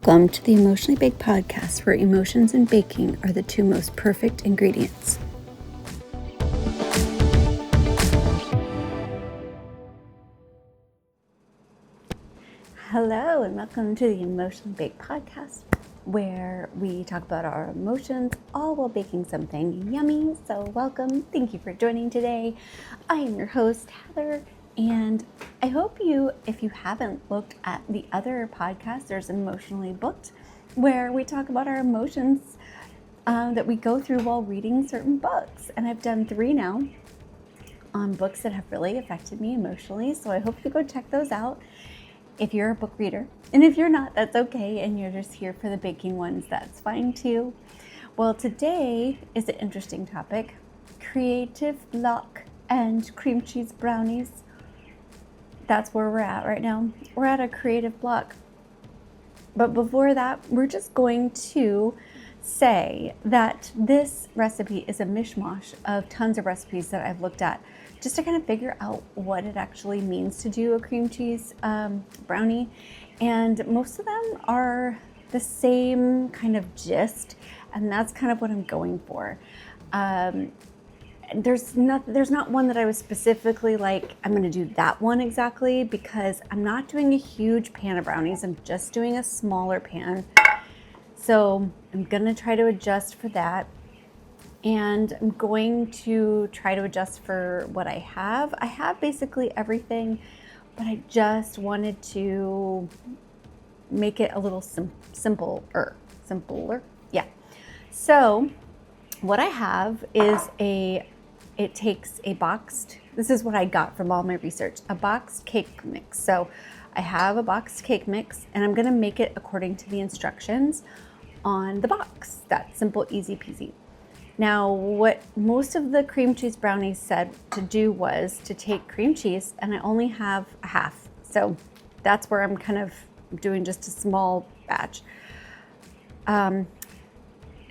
Welcome to the Emotionally Baked podcast, where emotions and baking are the two most perfect ingredients. Hello, and welcome to the Emotionally Baked podcast, where we talk about our emotions, all while baking something yummy. So welcome. Thank you for joining today. I am your host, Heather. And I hope you, if you haven't looked at the other podcast, there's Emotionally Booked, where we talk about our emotions that we go through while reading certain books. And I've done 3 now on books that have really affected me emotionally. So I hope you go check those out if you're a book reader. And if you're not, that's okay. And you're just here for the baking ones, that's fine too. Well, today is an interesting topic: creative block and cream cheese brownies. That's where we're at right now. We're at a creative block. But before that, we're just going to say that this recipe is a mishmash of tons of recipes that I've looked at just to kind of figure out what it actually means to do a cream cheese brownie. And most of them are the same kind of gist, and that's kind of what I'm going for. There's not one that I was specifically like, I'm going to do that one exactly, because I'm not doing a huge pan of brownies. I'm just doing a smaller pan. So I'm going to try to adjust for that. And I'm going to try to adjust for what I have. I have basically everything, but I just wanted to make it a little simpler. Yeah. So what I have is it takes a boxed, this is what I got from all my research, a boxed cake mix. So I have a boxed cake mix, and I'm gonna make it according to the instructions on the box. That's simple, easy peasy. Now, what most of the cream cheese brownies said to do was to take cream cheese, and I only have a half. So that's where I'm kind of doing just a small batch.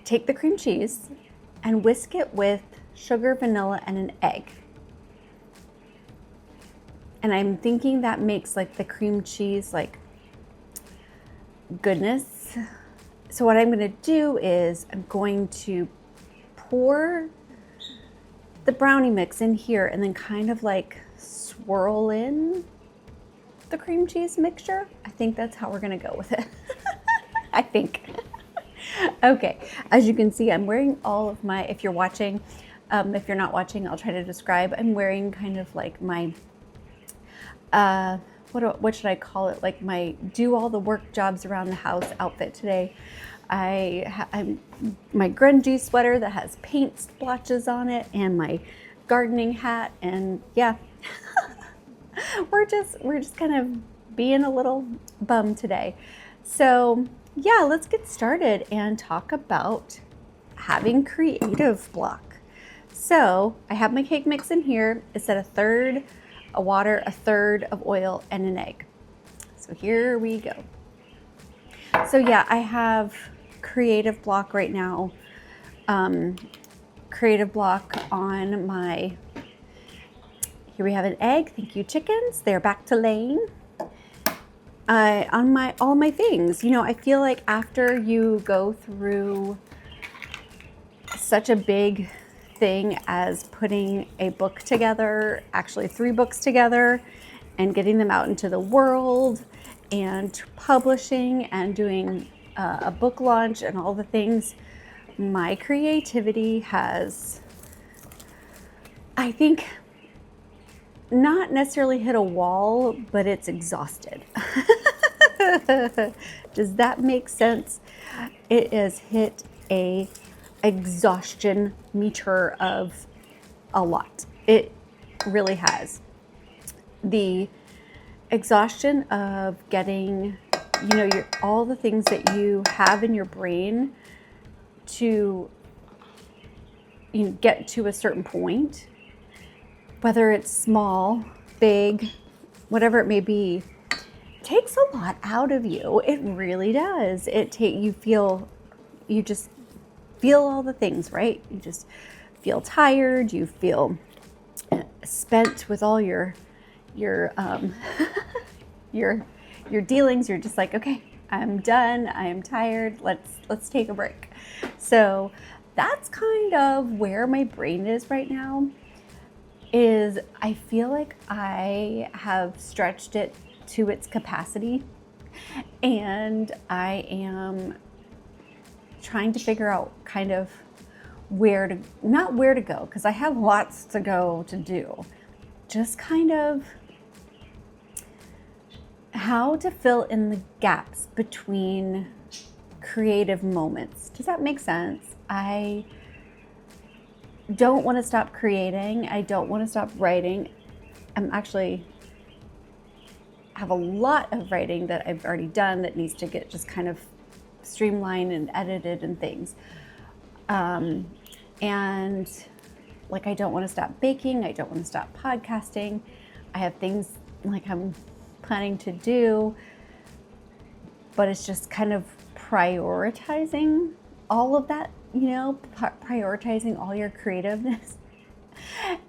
Take the cream cheese and whisk it with sugar, vanilla, and an egg. And I'm thinking that makes like the cream cheese like goodness. So what I'm going to do is I'm going to pour the brownie mix in here and then kind of like swirl in the cream cheese mixture. I think that's how we're going to go with it. I think. Okay, as you can see, I'm wearing all of my, if you're watching, if you're not watching, I'll try to describe. I'm wearing kind of like my, what should I call it? Like my do all the work jobs around the house outfit today. I'm my grungy sweater that has paint splotches on it, and my gardening hat, and yeah, we're just kind of being a little bum today. So yeah, let's get started and talk about having creative block. So I have my cake mix in here. It's at 1/3 of water, 1/3 of oil, and an egg. So here we go. So yeah, I have creative block right now. Creative block on my, here we have an egg. Thank you, chickens. They're back to laying. On all my things, you know, I feel like after you go through such a big thing as putting a book together, actually 3 books together, and getting them out into the world and publishing and doing a book launch and all the things, my creativity has, I think, not necessarily hit a wall, but it's exhausted. Does that make sense? It has hit a exhaustion meter of a lot. It really has. The exhaustion of getting, you know, all the things that you have in your brain to, you know, get to a certain point, whether it's small, big, whatever it may be, takes a lot out of you. It really does. You just feel all the things, right? You just feel tired. You feel spent with all your your dealings. You're just like, okay, I'm done. I am tired. Let's take a break. So that's kind of where my brain is right now. Is I feel like I have stretched it to its capacity, and I am trying to figure out kind of not where to go, because I have lots to go to do, just kind of how to fill in the gaps between creative moments. Does that make sense? I don't want to stop creating. I don't want to stop writing. I'm actually have a lot of writing that I've already done that needs to get just kind of streamlined and edited and things. And like, I don't want to stop baking. I don't want to stop podcasting. I have things like I'm planning to do, but it's just kind of prioritizing all of that, prioritizing all your creativeness,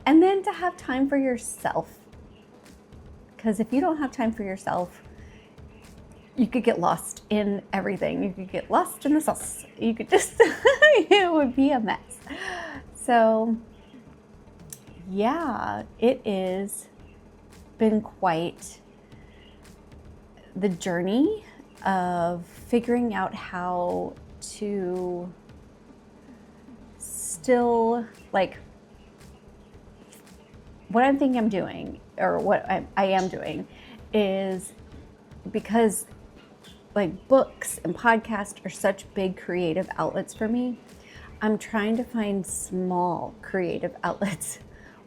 and then to have time for yourself. Because if you don't have time for yourself, you could get lost in everything. You could get lost in the sauce. You could just, it would be a mess. So yeah, it is been quite the journey of figuring out how to still, like, what I'm thinking I'm doing, or what I am doing, is because like books and podcasts are such big creative outlets for me, I'm trying to find small creative outlets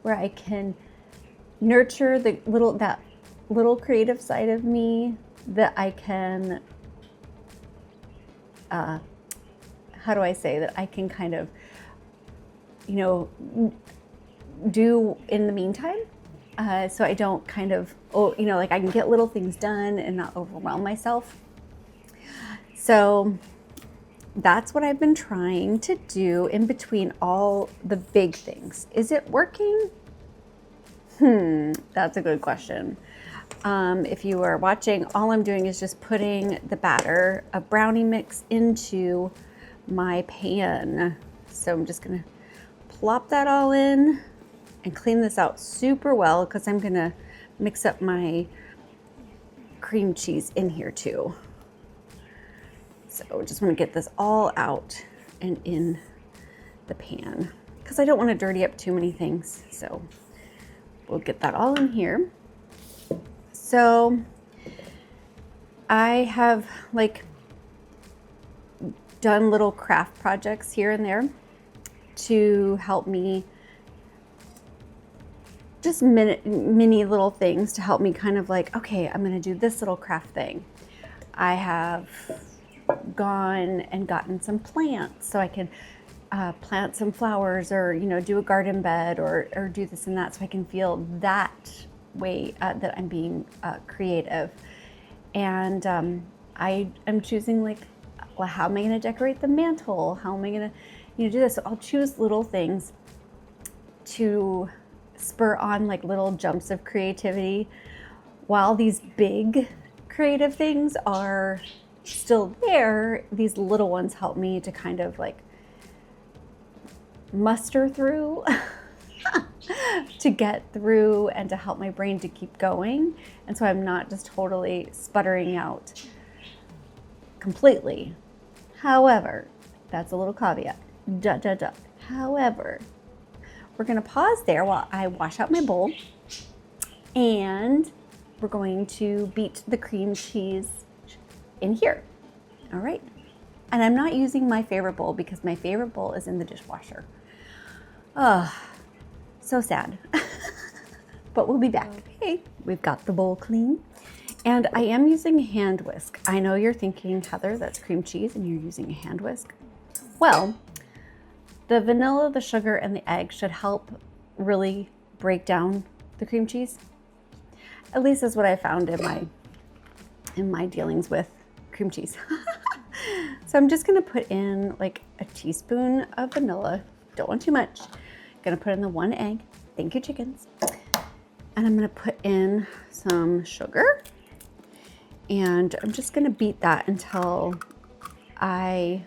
where I can nurture that little creative side of me that I can, how do I say, that I can kind of, do in the meantime. So I don't kind of, like I can get little things done and not overwhelm myself. So that's what I've been trying to do in between all the big things. Is it working? That's a good question. If you are watching, all I'm doing is just putting the batter of brownie mix into my pan. So I'm just gonna plop that all in and clean this out super well, because I'm gonna mix up my cream cheese in here too. So just want to get this all out and in the pan, because I don't want to dirty up too many things. So we'll get that all in here. So I have like done little craft projects here and there to help me, just mini little things to help me kind of like, okay, I'm going to do this little craft thing. I have gone and gotten some plants so I can plant some flowers, or do a garden bed, or do this and that, so I can feel that way that I'm being creative. And I am choosing, like, well, how am I going to decorate the mantle? How am I going to do this? So I'll choose little things to spur on like little jumps of creativity, while these big creative things are still there. These little ones help me to kind of like muster through to get through, and to help my brain to keep going. And so I'm not just totally sputtering out completely. However, that's a little caveat. However, we're gonna pause there while I wash out my bowl, and we're going to beat the cream cheese in here. All right. And I'm not using my favorite bowl, because my favorite bowl is in the dishwasher. Oh, so sad. But we'll be back. Okay, we've got the bowl clean, and I am using a hand whisk. I know you're thinking, Heather, that's cream cheese and you're using a hand whisk. Well, the vanilla, the sugar, and the egg should help really break down the cream cheese. At least that's what I found in my dealings with cream cheese. So I'm just gonna put in like a teaspoon of vanilla. Don't want too much. Gonna put in the 1 egg. Thank you, chickens. And I'm gonna put in some sugar And I'm just gonna beat that until I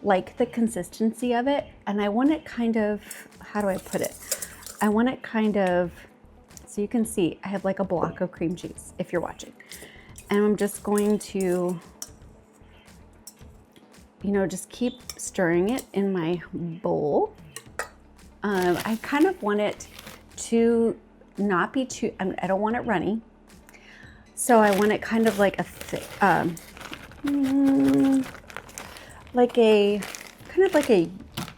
like the consistency of it. And I want it kind of, how do I put it? I want it kind of, so you can see I have like a block of cream cheese if you're watching. And I'm just going to, you know, just keep stirring it in my bowl. I kind of want it to not be too, I don't want it runny. So I want it kind of like a thick, like a, kind of like a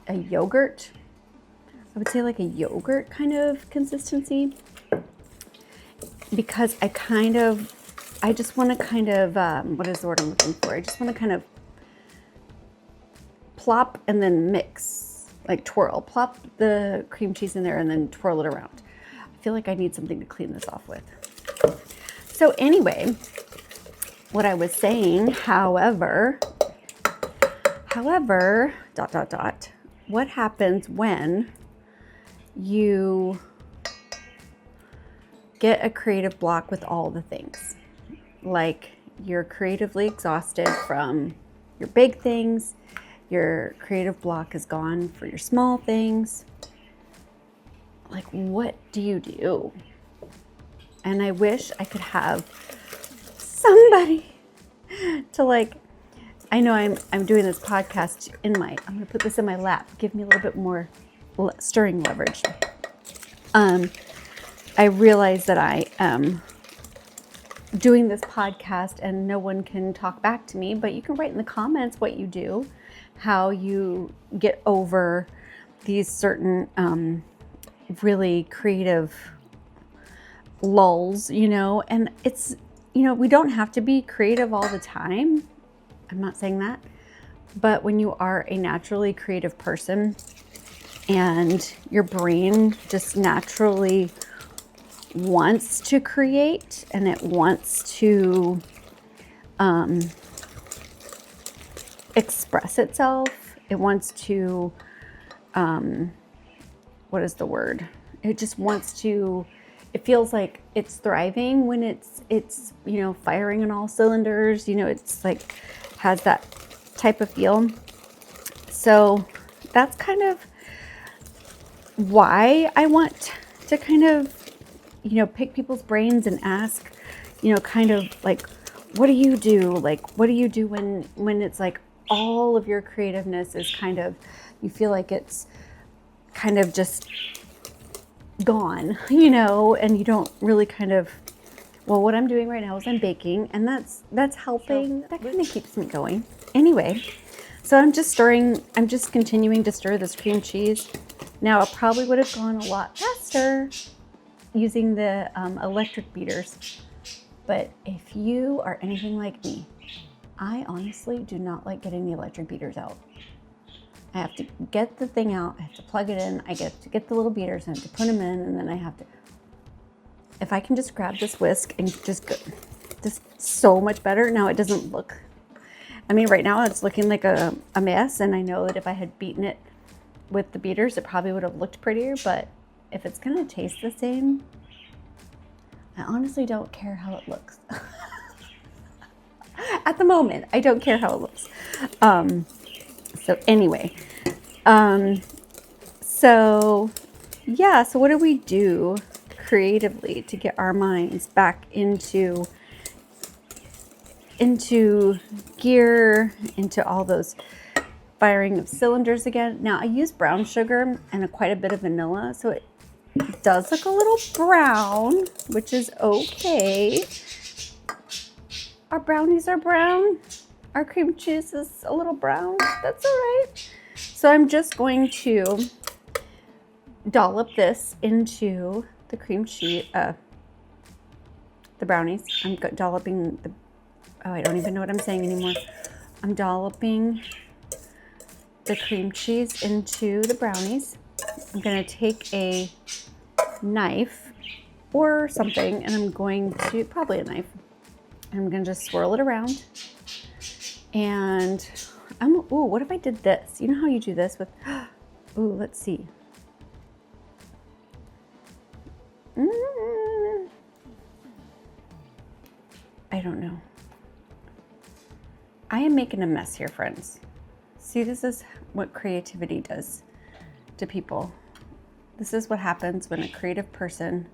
yogurt. I would say like a yogurt kind of consistency, because I just want to kind of, what is the word I'm looking for? I just want to kind of plop and then mix, like twirl, plop the cream cheese in there and then twirl it around. I feel like I need something to clean this off with. So anyway, what I was saying, however, what happens when you get a creative block with all the things? Like, you're creatively exhausted from your big things, your creative block is gone for your small things. Like, what do you do? And I wish I could have somebody to, like, I know I'm doing this podcast I'm gonna put this in my lap. Give me a little bit more stirring leverage. I realize that I am doing this podcast and no one can talk back to me, but you can write in the comments what you do, how you get over these certain really creative lulls, you know. And it's, you know, we don't have to be creative all the time. I'm not saying that, but when you are a naturally creative person and your brain just naturally wants to create and it wants to express itself, it wants to, what is the word? It just wants to, it feels like it's thriving when it's, you know, firing on all cylinders, you know, it's like, has that type of feel. So that's kind of why I want to kind of, you know, pick people's brains and ask, you know, kind of like, what do you do? Like, what do you do when it's like all of your creativeness is kind of, you feel like it's kind of just gone, you know, and you don't really kind of, well, what I'm doing right now is I'm baking, and that's helping. That kind of keeps me going. Anyway, so I'm just continuing to stir this cream cheese. Now, it probably would have gone a lot faster using the electric beaters. But if you are anything like me, I honestly do not like getting the electric beaters out. I have to get the thing out, I have to plug it in, I get to get the little beaters, I have to put them in, and then I have to, if I can just grab this whisk and just go, just so much better. Now it doesn't look, I mean, right now it's looking like a mess, and I know that if I had beaten it with the beaters, it probably would have looked prettier, but if it's gonna taste the same, I honestly don't care how it looks. At the moment, I don't care how it looks. So anyway, so yeah, so what do we do creatively to get our minds back into gear, into all those firing of cylinders again? Now, I use brown sugar and quite a bit of vanilla, so it does look a little brown, which is okay. Our brownies are brown. Our cream cheese is a little brown. That's all right. So I'm just going to dollop this into the cream cheese, the brownies. I'm dolloping the, oh, I don't even know what I'm saying anymore. I'm dolloping the cream cheese into the brownies. I'm going to take a knife or something, and I'm going to, probably a knife, and I'm going to just swirl it around. And ooh, what if I did this? You know how you do this with, ooh, let's see. I don't know. I am making a mess here, friends. See, this is what creativity does to people. This is what happens when a creative person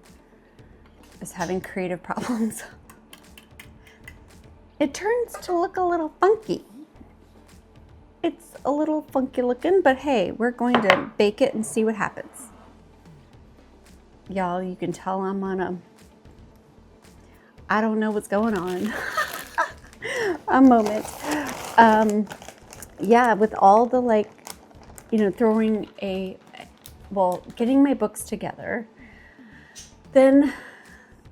is having creative problems. It turns to look a little funky. It's a little funky looking, but hey, we're going to bake it and see what happens. Y'all, you can tell I'm on I don't know what's going on a moment. Yeah, with all the getting my books together, then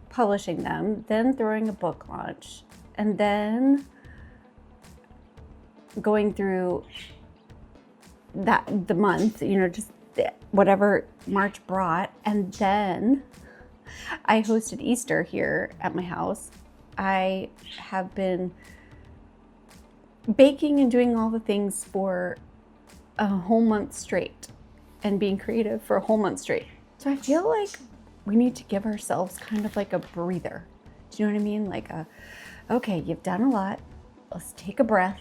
publishing them, then throwing a book launch, and then going through the month, just whatever March brought. And then I hosted Easter here at my house. I have been baking and doing all the things for a whole month straight and being creative for a whole month straight. So I feel like we need to give ourselves kind of like a breather. Do you know what I mean? Okay, you've done a lot. Let's take a breath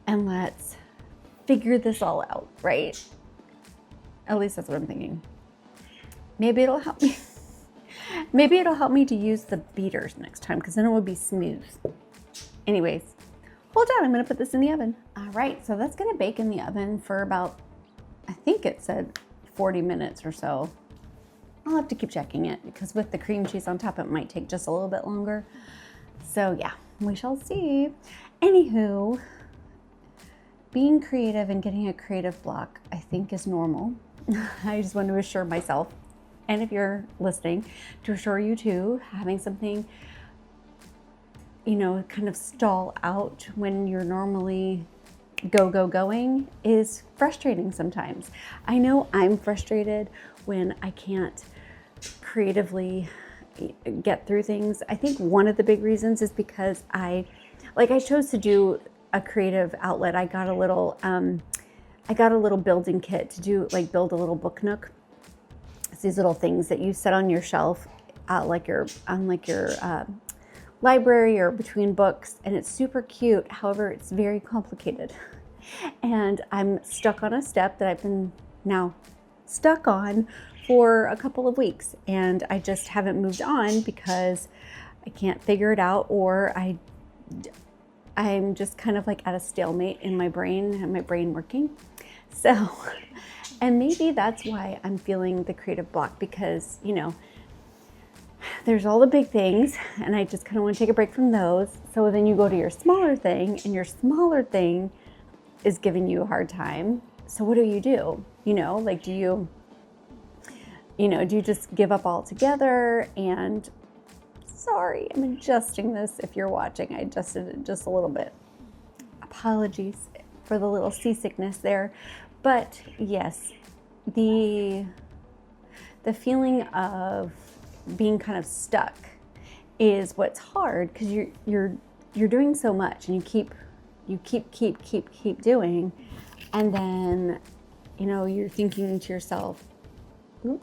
and let's figure this all out, right? At least that's what I'm thinking. Maybe it'll help me. Maybe it'll help me to use the beaters next time, because then it would be smooth. Anyways, hold on, I'm gonna put this in the oven. All right, so that's gonna bake in the oven for about, I think it said 40 minutes or so. I'll have to keep checking it, because with the cream cheese on top, it might take just a little bit longer. So yeah, we shall see. Anywho, being creative and getting a creative block, I think, is normal. I just want to assure myself, and if you're listening, to assure you too, having something, kind of stall out when you're normally going is frustrating sometimes. I know I'm frustrated when I can't creatively get through things. I think one of the big reasons is because I chose to do a creative outlet. I got a little building kit to do, build a little book nook. It's these little things that you set on your shelf, on your library or between books, and it's super cute. However, it's very complicated, and I'm stuck on a step that I've been now stuck on for a couple of weeks, and I just haven't moved on because I can't figure it out, or I'm just kind of at a stalemate in my brain, and my brain working. So, and maybe that's why I'm feeling the creative block, because, there's all the big things, and I just kind of want to take a break from those. So then you go to your smaller thing, and your smaller thing is giving you a hard time. So what do? Do you just give up altogether? And sorry, I'm adjusting this. If you're watching, I adjusted it just a little bit. Apologies for the little seasickness there. But yes, the feeling of being kind of stuck is what's hard, because you're doing so much, and you keep doing, and then you're thinking to yourself, kind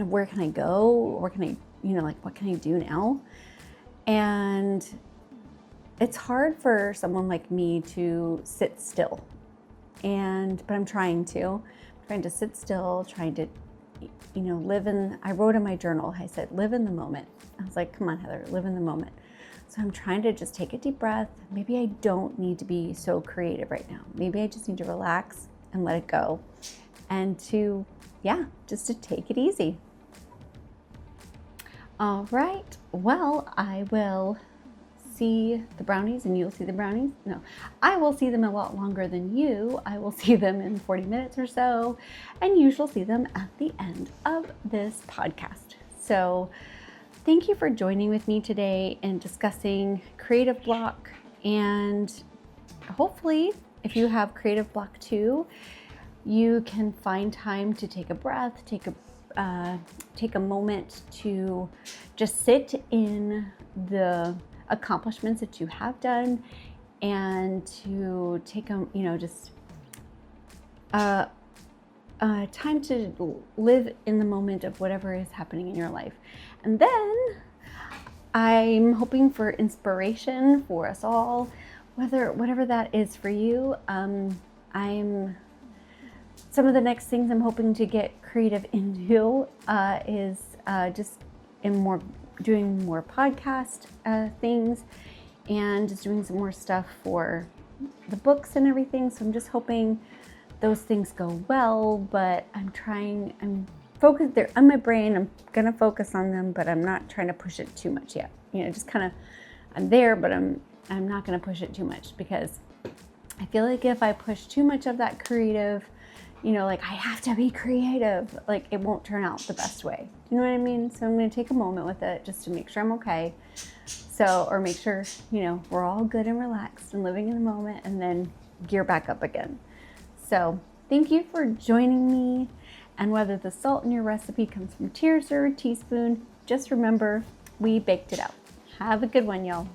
of, where can I go, or can I, what can I do now? And it's hard for someone like me to sit still, but I'm trying to sit still, trying to, I wrote in my journal, I said, live in the moment. I was like, come on, Heather, live in the moment. So I'm trying to just take a deep breath. Maybe I don't need to be so creative right now. Maybe I just need to relax and let it go, and just to take it easy. All right, well, I will see the brownies and you'll see the brownies. No, I will see them a lot longer than you. I will see them in 40 minutes or so, and you shall see them at the end of this podcast. So thank you for joining with me today and discussing creative block. And hopefully, if you have creative block too, you can find time to take a breath, take a moment to just sit in the accomplishments that you have done, and to take a, time to live in the moment of whatever is happening in your life. And then I'm hoping for inspiration for us all, whatever that is for you. Some of the next things I'm hoping to get creative into is just doing more podcast things, and just doing some more stuff for the books and everything. So I'm just hoping those things go well, but I'm focused. They're on my brain. I'm gonna focus on them, but I'm not trying to push it too much yet. Just kind of, I'm there, but I'm not gonna push it too much, because I feel like if I push too much of that creative, like I have to be creative, like it won't turn out the best way. You know what I mean? So I'm gonna take a moment with it just to make sure I'm okay. Or make sure, we're all good and relaxed and living in the moment, and then gear back up again. So thank you for joining me. And whether the salt in your recipe comes from tears or a teaspoon, just remember, we baked it out. Have a good one, y'all.